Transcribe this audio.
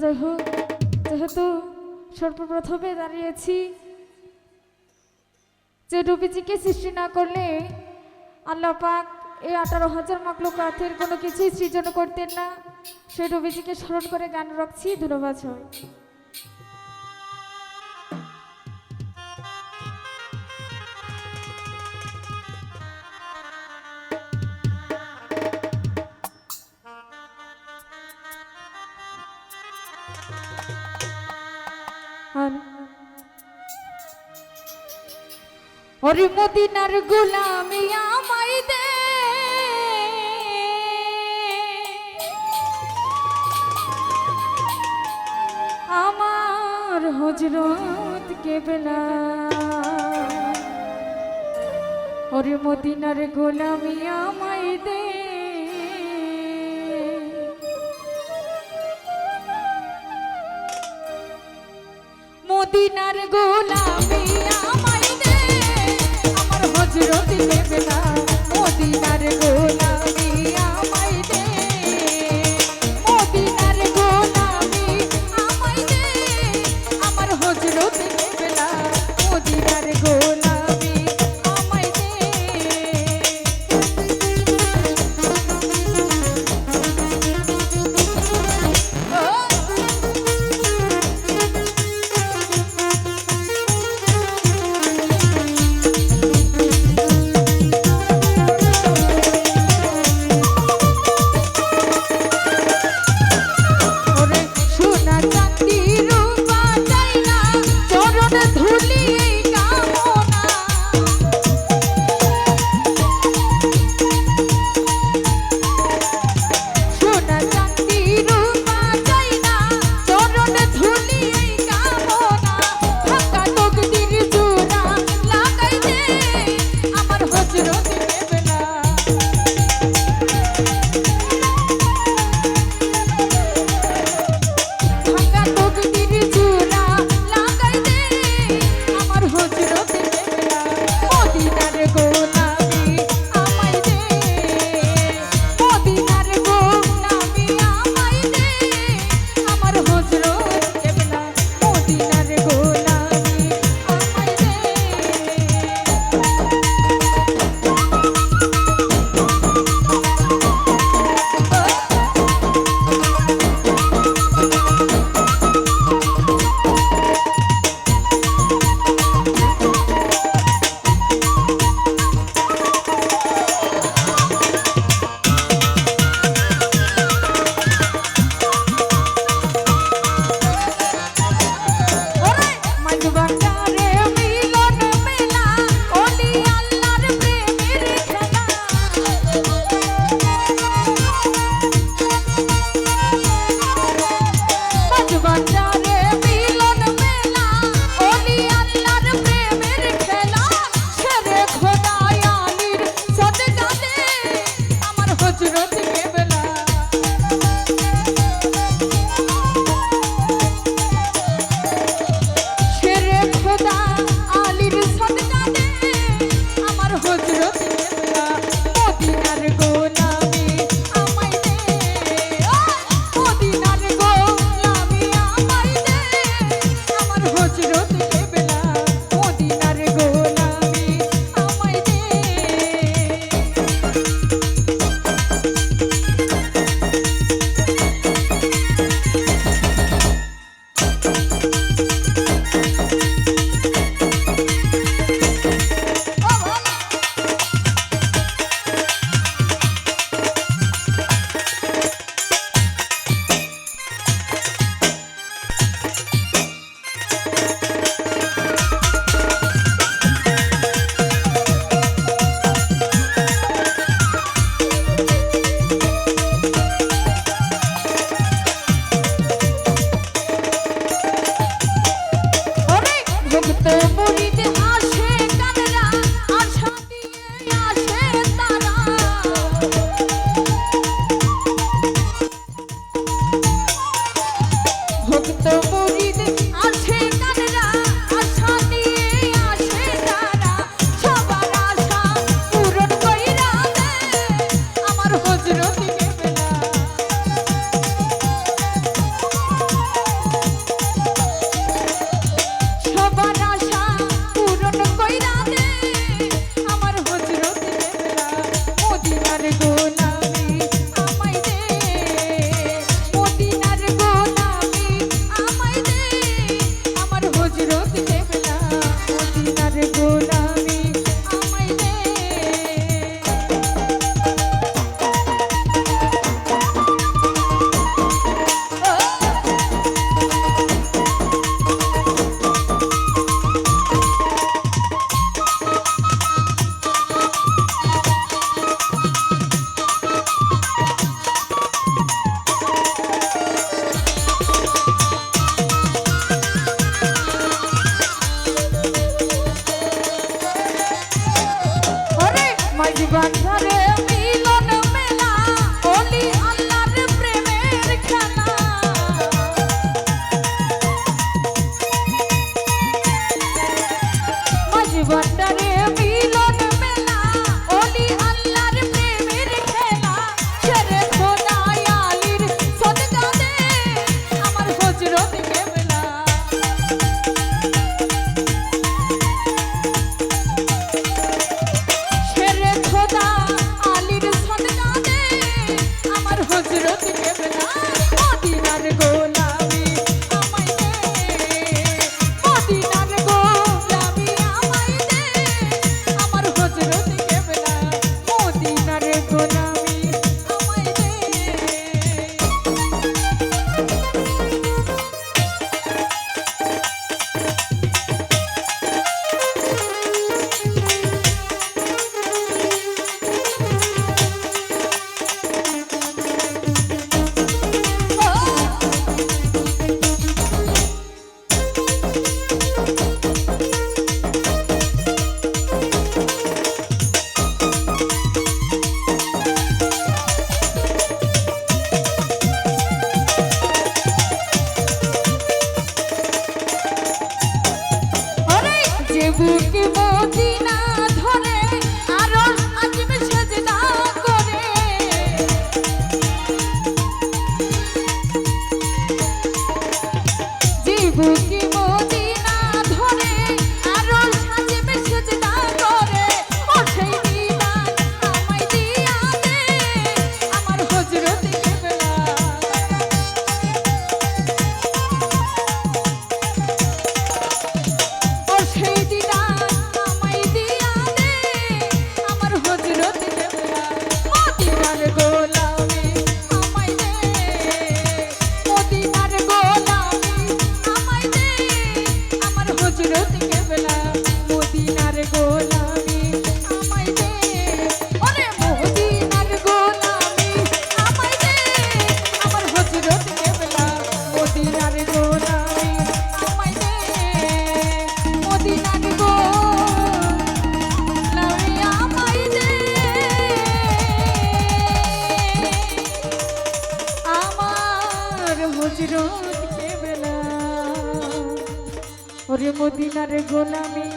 যাই হোক, যেহেতু সর্বপ্রথমে দাঁড়িয়েছি যে নবীজিকে সৃষ্টি না করলে আল্লাহ পাক এই 18,000 মাখলুকাতের কোনো কিছুই সৃজন করতেন না, সেই নবীজিকে স্মরণ করে গান রাখছি। ধন্যবাদ সবাই। ওরে মদিনার গোলামি আমায় দে, আমার হযরত কেবলা। ওরে মদিনার গোলামি আমায় দে, মদিনার গোলামি আমায় দে, আমার হযরত কেবলা। মদিনার গোলামি আমায় দে, মদিনার গোলামি আমায় দে, আমার হযরত কেবলা। মদিনার গোলামি আমায় দে। বুকে মদিনা ধরে আরো সাজে সেজদা করে ও সেই দিদার আমায় দিয়া দে আমার হযরত কেবলা ও সেই দিদার আমায় দিয়া দে আমার হযরত কেবলা মদিনার গোলামি আমায় দে মদিনার গোলামি আমায় দে আমার হযরত কেবলা মদিনার গোলামি আমায় দে ওরে মদিনার গোলামি আমায় দে আমার হযরত কেবলা মদিনার গোলামি আমায় দে মদিনার গোলামি আমায় দে আমার হযরত কেবলা ওরে মদিনার গোলামি